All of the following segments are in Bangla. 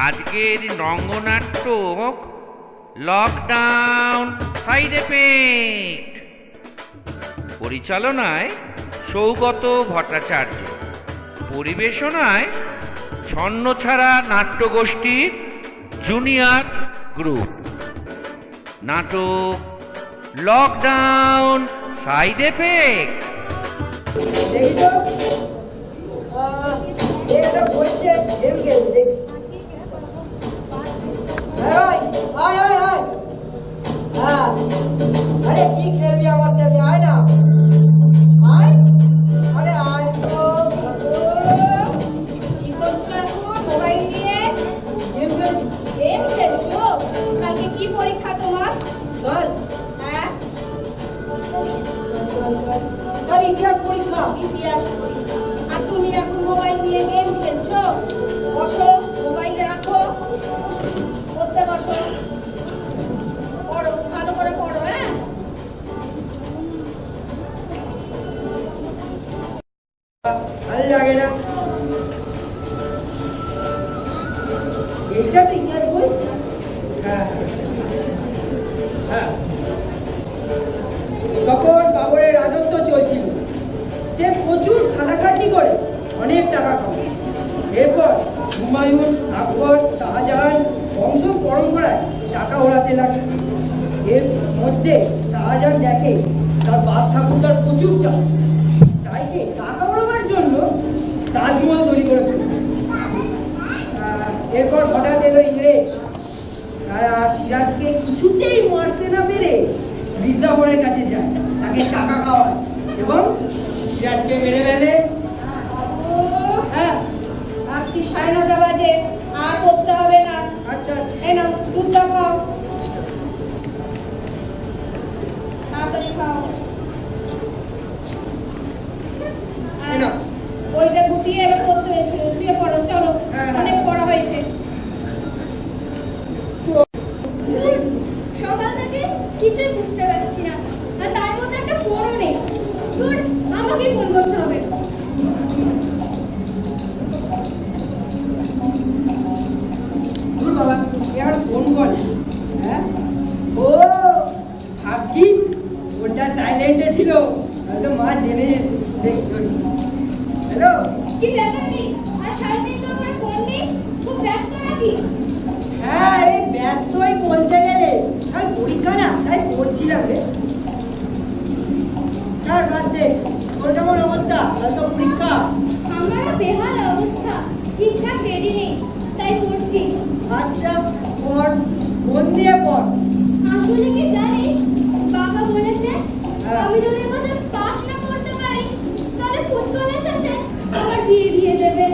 আজকের রঙ্গনাট্যক লকডাউন সাইড এফেক্ট পরিচালনায় সৌগত ভট্টাচার্য, পরিবেশনায় ছন্নছাড়া নাট্যগোষ্ঠীর জুনিয়র গ্রুপ। নাটক লকডাউন সাইড এফেক্ট। अरे की खेलबी আমার সাথে আয় না আয় আরে আয় তো কি করছো এখন মোবাইল নিয়ে? গেম খেলছো? কালকে কি পরীক্ষা তোমার? কাল হ্যাঁ কাল ইতিহাস পরীক্ষা। ইতিহাস পরীক্ষা আর তুমি এখন মোবাইল নিয়ে গেম খেলছো? বসো, মোবাইল রাখো, পড়তে বসো, পড়ো, ভালো করে পড়ো। হ্যাঁ ভালো লাগে না এইটা তো ইতিহাস বই। হ্যাঁ হ্যাঁ তখন বাবরের রাজত্ব চলছিল। সে প্রচুর খাটাখাটনি করে অনেক টাকা কামায়। এরপর হুমায়ুন, আকবর, শাহজাহান বংশ পরম্পরায় টাকা ওড়াতে লাগে। এর মধ্যে শাহজাহান দেখে তার বাপ ঠাকুরদার প্রচুর টাকা, তাই সে টাকা ওড়াবার জন্য তাজমহল তৈরি করে ফেলল। এরপর হঠাৎ এলো ইংরেজ। তারা সিরাজকে কিছুতেই মারতে না পেরে মির্জাফরের কাছে যায়, তাকে টাকা খাওয়ায় এবং সিরাজকে মেরে ফেলে। হ্যাঁ রাত্রি 9:30 বাজে, আর পড়তে হবে না। আচ্ছা এই নাও দুধটা খাও, তাড়াতাড়ি খাও। এই নাও। ওইটা গুটিয়ে এবার পড়তে শুয়ে পড়ো। চলো, হ্যাঁ, হ্যাঁ। অনেক পড়া হয়েছে। সকাল থেকে কিছুই বুঝতে পারছি না, আর তার মধ্যে একটা ফোনও নেই। তোর আমাকে ফোন করতে হবে। দূর বাবা, এ আর ফোন করে। হ্যাঁ ও ভাগ্যি ওটা সাইলেন্টে ছিল, হয়তো মা জেনে যেত। হ্যালো কি ব্যাপার নেই, আর সারাদিন তো আমার ফোন নেই, খুব ব্যস্ত নাকি? হ্যাঁ এই ব্যস্তই বলতে গেলে, আর পরীক্ষা না তাই পড়ছিলাম রে। চার বাদ দে, তোর কেমন অবস্থা? কাল তো পরীক্ষা। আমারও বেহাল অবস্থা, ঠিকঠাক রেডি নেই, তাই করছি। আচ্ছা পড়, মন দিয়ে পড়। আসলে কি জানিস, বাবা বলেছে হ্যাঁ। আমি যদি এবার পাস না করতে পারি তাহলে পুচকলের সাথে আমার বিয়ে দিয়ে দেবে।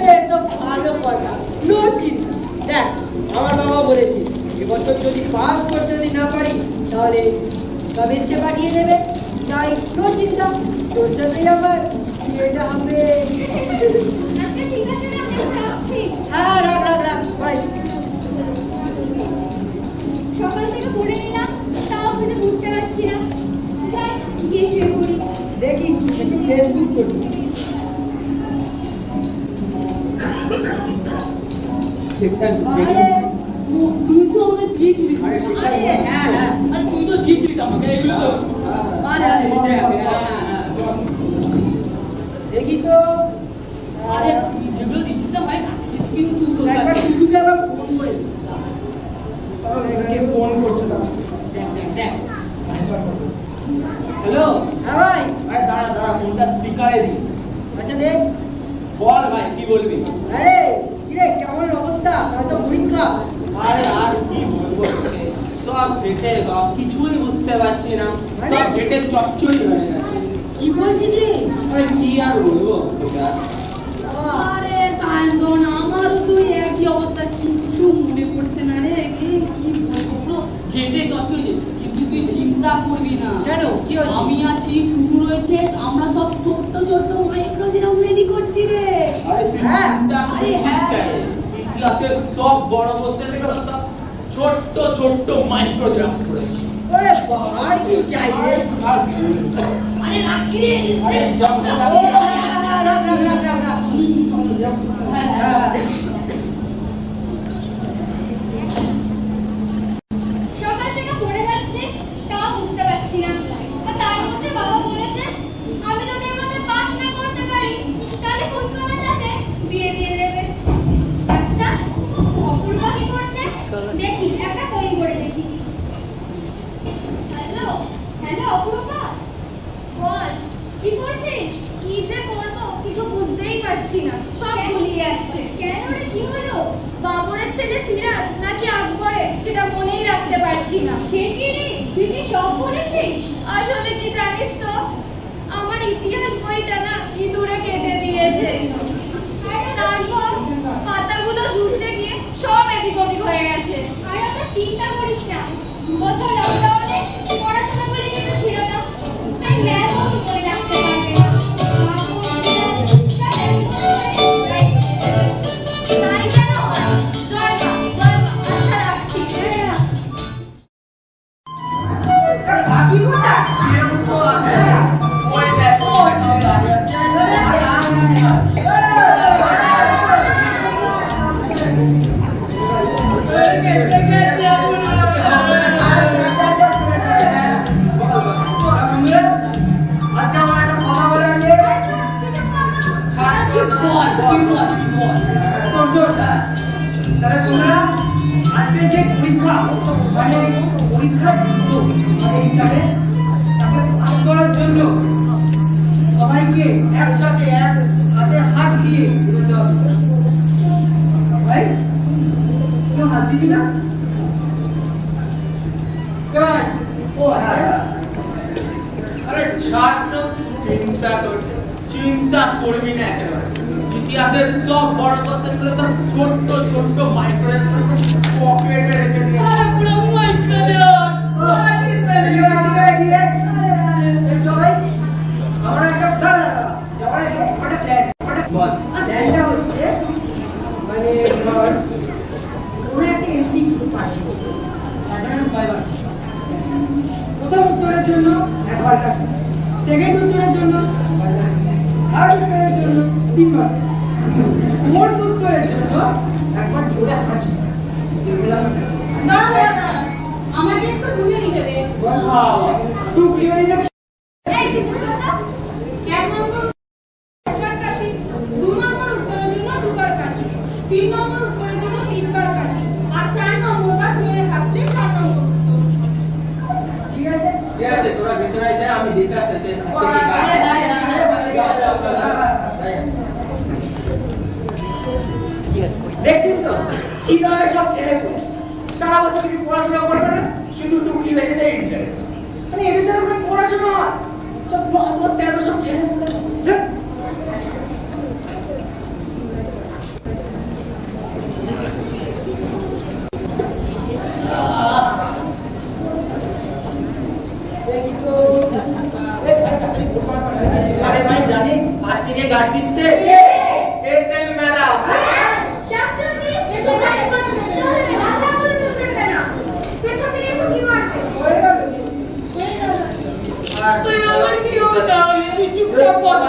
এ তো ভালো কথা, নো চিন্তা। দেখ আমার বাবা বলেছে এবছর যদি পাস করতে যদি না পারি তাহলে কবিরকে পাঠিয়ে দেবে। তাই নো চিন্তা, তোর সাথেই আমার বিয়েটা হবে। আচ্ছা ঠিক আছে, আমি রাখছি। হ্যাঁ রাখ রাখ রাখ ভাই। সকাল থেকে পড়ে নিলাম, তাও কিছু বুঝতে পারছি না। যাই গিয়ে শুয়ে পড়ি। দেখি একটু ফেসবুক করি। আরে তুই তো আমাকে দিয়েছিলিস। আরে আরে হ্যাঁ হ্যাঁ আরে তুই তো দিয়েছিলিস আমাকে এগুলো তো। আরে আরে দেখি তো। আরে তুই যেগুলো দিচ্ছিস না ভাই, রাখিস কিন্তু তোর একবার কাছে। টুটুকে আবার ফোন করে দিই। কে ফোন করছে দাঁড়া। দেখ দেখ দেখ। হ্যালো, হ্যাঁ ভাই। ভাই দাঁড়া দাঁড়া, ফোনটা স্পিকারে দি। আচ্ছা দেখ। বল ভাই কি বলবি? আরে কিরে কেমন অবস্থা? কাল তো পরীক্ষা। আরে আর কি বলবো তোকে, সব ফেটে কিছুই বুঝতে পারছি না, সব ফেটে চচ্চড়ি হয়ে গেছে। কি বলছিস রে? আরে কি আর বলবো তোকে আর? আরে সায়ন্তন, আমারও তো একই অবস্থা, কিচ্ছু মনে পড়ছে না রে। কি বলবো, পুরো ঘেটে চচ্চড়ি। কিন্তু তুই চিন্তা করবি না, কেন কি হয়েছে? আমি আছি, টুটু রয়েছে, আমরা সব ছোট্ট ছোট্ট মাইক্রো জেরক্স রেডি করছি রে। আরে তুই হ্যাঁ, চিন্তা আরে করছিস হ্যাঁ। কেন? ইতিহাসের সব বড় কোশ্চেন পেপার সব ছোট্ট ছোট্ট মাইক্রো গ্রাফস করেছি। ওরে বাবার কি চাই রে? আর আরে রাখছি রে, আরে রাখছি রে। রাখ রাখ রাখ রাখ রাখ। সকাল থেকে পড়ে যাচ্ছে তাও বুঝতে পারছি না। আর তার মধ্যে বাবা বলেছে আমি যদি আমাদের পাস না করতে পারি তাহলে কুচকাওয়ার সাথে বিয়ে দিয়ে দেবে। আচ্ছা অপূর্বা কি করছে দেখি, একটা ফোন করে দেখি। হ্যালো হ্যালো অপূর্বা, বল কি করছিস? কি যে করবো কিছু বুঝতেই পারছি না, সব গুলিয়ে যাচ্ছে। কেন রে, কি হলো? বাবরের ছেলে সিরাজ নাকি আকবরের সেটা মনেই রাখতে পারছি না। সে কি রে, তুই কি সব বলেছিস? আসলে কি জানিস তো, আমার ইতিহাস বইটা না ইঁদুরে কেটে দিয়েছে। তারপর পাতাগুলো জুড়তে গিয়ে সব এদিক ওদিক হয়ে গেছে। আর অত চিন্তা করিস না, 2 বছর লকডাউনে পড়াশোনা বলে কিছু ছিল না, তাই ম্যাথও তো মনে রাখতে পারবে না। মা বলছে, তাই তাই যেন হয়। জয় মা, জয় মা। আচ্ছা রাখছি। বাকি কোথায়? কেউ তো আছে। ওই দেখো, ওইখানে দাঁড়িয়ে আছে। আজকে আমার একটা কথা বলা আছে। তাহলে বন্ধুরা, আজকে যে পরীক্ষা মানে পরীক্ষার যুদ্ধ আমাদের হিসাবে তাকে পাস করার জন্য সবাইকে একসাথে এক হাতে হাত দিয়ে এগোতে হবে। ভাই কেউ হাত দিবি না? কে ভাই? ও হ্যাঁ, আরে ছাড় তো, চিন্তা করছে, চিন্তা করবি না একেবারে। ইতিহাসের সব বড় কোশ্চেনগুলো সব ছোট্ট ছোট্ট মাইক্রো পকেটে রেখে দিয়ে আরে পুরো আমার একটা প্ল্যানটা হচ্ছে মানে ধর কোনো একটা এমসি গ্রুপ আছে, সাধারণ উপায় বার করতে হবে। প্রথম উত্তরের জন্য একবার কাজ, সেকেন্ড উত্তরের জন্য থার্ড উত্তরের জন্য 3 বার, ফোর্থ উত্তরের জন্য একবার জোরে হাঁচি। এগুলো আমাকে একটু বুঝে নিতে দে। টুকরি বাড়িটা এই কিছু কথা। 1 নম্বর একবার কাশি, 2 নম্বর উত্তরের জন্য 2 বার কাশি, 3 নম্বর উত্তরের জন্য 3 বার কাশি, আর 4 নম্বর বার জোরে হাসলে 4 নম্বর উত্তর। ঠিক আছে? ঠিক আছে, তোরা ভিতরে যা, আমি দেখে আসতে দেখছেন তো কিভাবে সব ছেলে পড়ে সারা বছর কিছু পড়াশোনা করবে না, শুধু টুকলি বেঁধে দেয় ইন্টারেস্ট। মানে এদের দ্বারা কোনো পড়াশোনা হয় সব বাদর তেরো সব ছেলে পড়ে। আরে ভাই জানিস আজকে কে গার্ড দিচ্ছে? SM madam. শাকচুন্নি, এসে গাড়ি চলে যেতে হবে। মাথা তুলে তুলবে কেন? পেছন থেকে এসে কি মারবে? হয়ে গেল। আর তুই আমার কি হবে তাহলে? তুই চুপচাপ বস।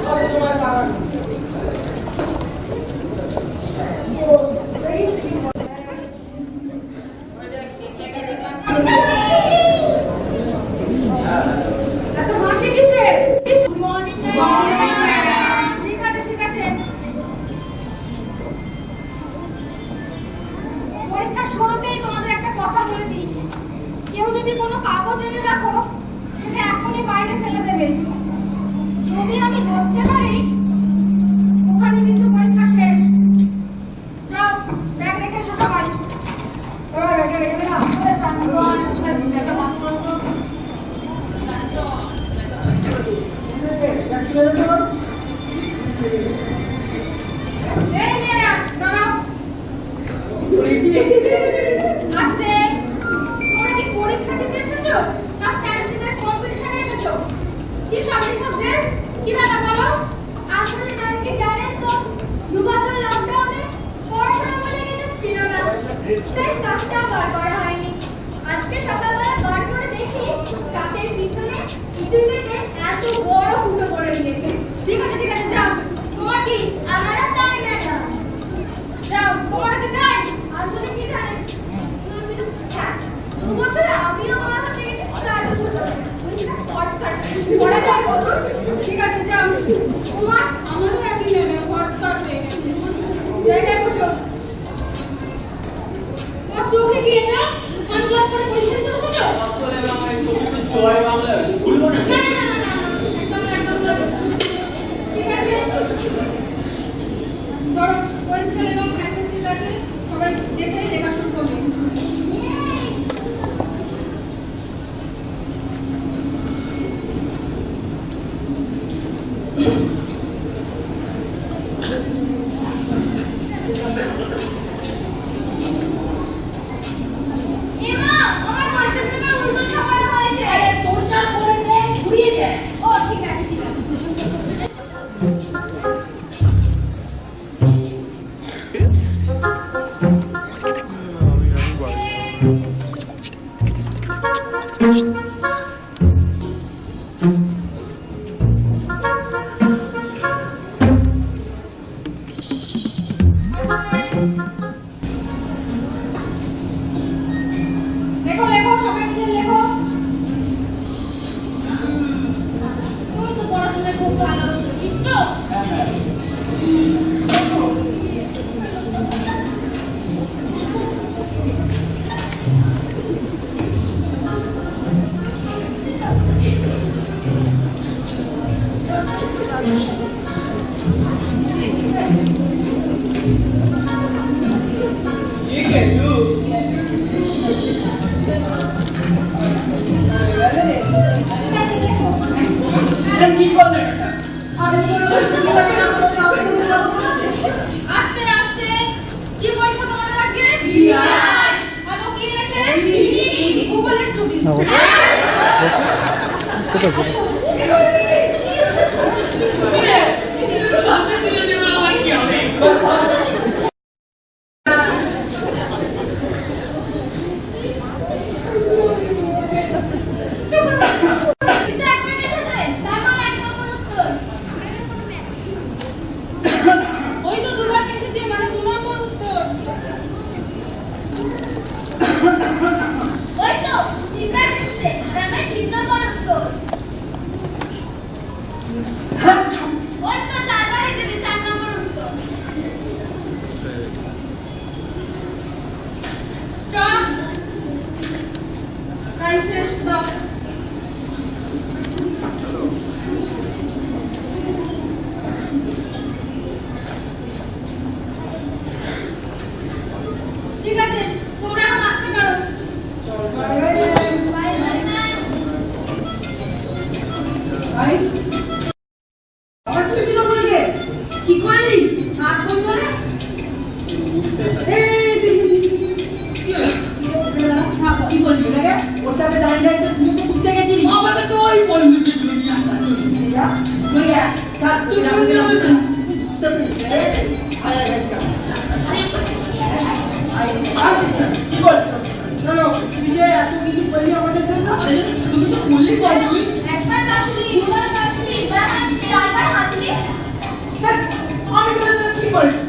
হবে তোমার টাকা। এত হাসি কিসের? গুড মর্নিং ঠিক আছে ঠিক আছে। পরীক্ষার শুরুতেই তোমাদের একটা কথা বলে দিই, কেউ যদি কোনো কাগজ এনে রাখো সেটা এখনই বাইরে ফেলে দেবে। যদি আমি ধরতে পারি ওখানে কিন্তু পরীক্ষা শেষ। যাও ব্যাগ রেখে এসো সবাই। একটা রেখে দে না। শান্তন, একটা বাস করো তো। শান্তন, ব্যাগ ছুঁড়ে দিতে পারো? এই মেয়েরা দাঁড়াও। ধরেছি। আস্তে। তোমরা কি পরীক্ষা দিতে এসেছো না ফ্যান্সি ড্রেস কম্পিটিশনে এসেছো? কি সব এইসব ড্রেস? কি ব্যাপার বলো? আসলে ম্যাম কি জানেন তো, 2 বছর লকডাউনে পড়াশোনা বলে কিছু ছিল না, তাই স্কার্ফটা বার করা হয়নি। আজকে সকালবেলা বার করে দেখি স্কার্ফের পিছনে ইঁদুর কেটে এত বড় ফুটো করে দিয়েছে। ঠিক আছে যাও। তোমার কি কিন্তু এক মিনিট এসেছে, তার মানে 1 নম্বর উত্তর। ওই তো দুবার এসেছে মানে 2 নম্বর উত্তর। ওই তো 3 বার এসেছে, তার মানে 3 নম্বর উত্তর। ওই তো 4 বার এসেছে, 4 নম্বর উত্তর। স্টপ। টাইম শেষ, স্টপ। ঠিক আছে, তোমরা এখন আসতে পারো। Bye bye bye. ভাই আবার তুমি কি করলি রে? কি করলি? হাত বন্ধ করে এই কি করলি রে? ওর সাথে দাঁড়িয়ে দাঁড়িয়ে তো তুমি তো ঘুরতে গেছিলি। আমাকে তো ওই বন্ধু যেগুলো নিয়ে আসা যা তুই ছাড় তুই শুনতে হবে না। কি বলছো? শোনো, তুই যে এত কিছু করলি আমাদের জন্য। আরে তুই কিছু বললি কর তুই? একবার কাশলি, দুবার কাশলি, তিনবার হাঁচলি, 4 বার হাঁচলি। আমি তোদের জন্য কি করেছি?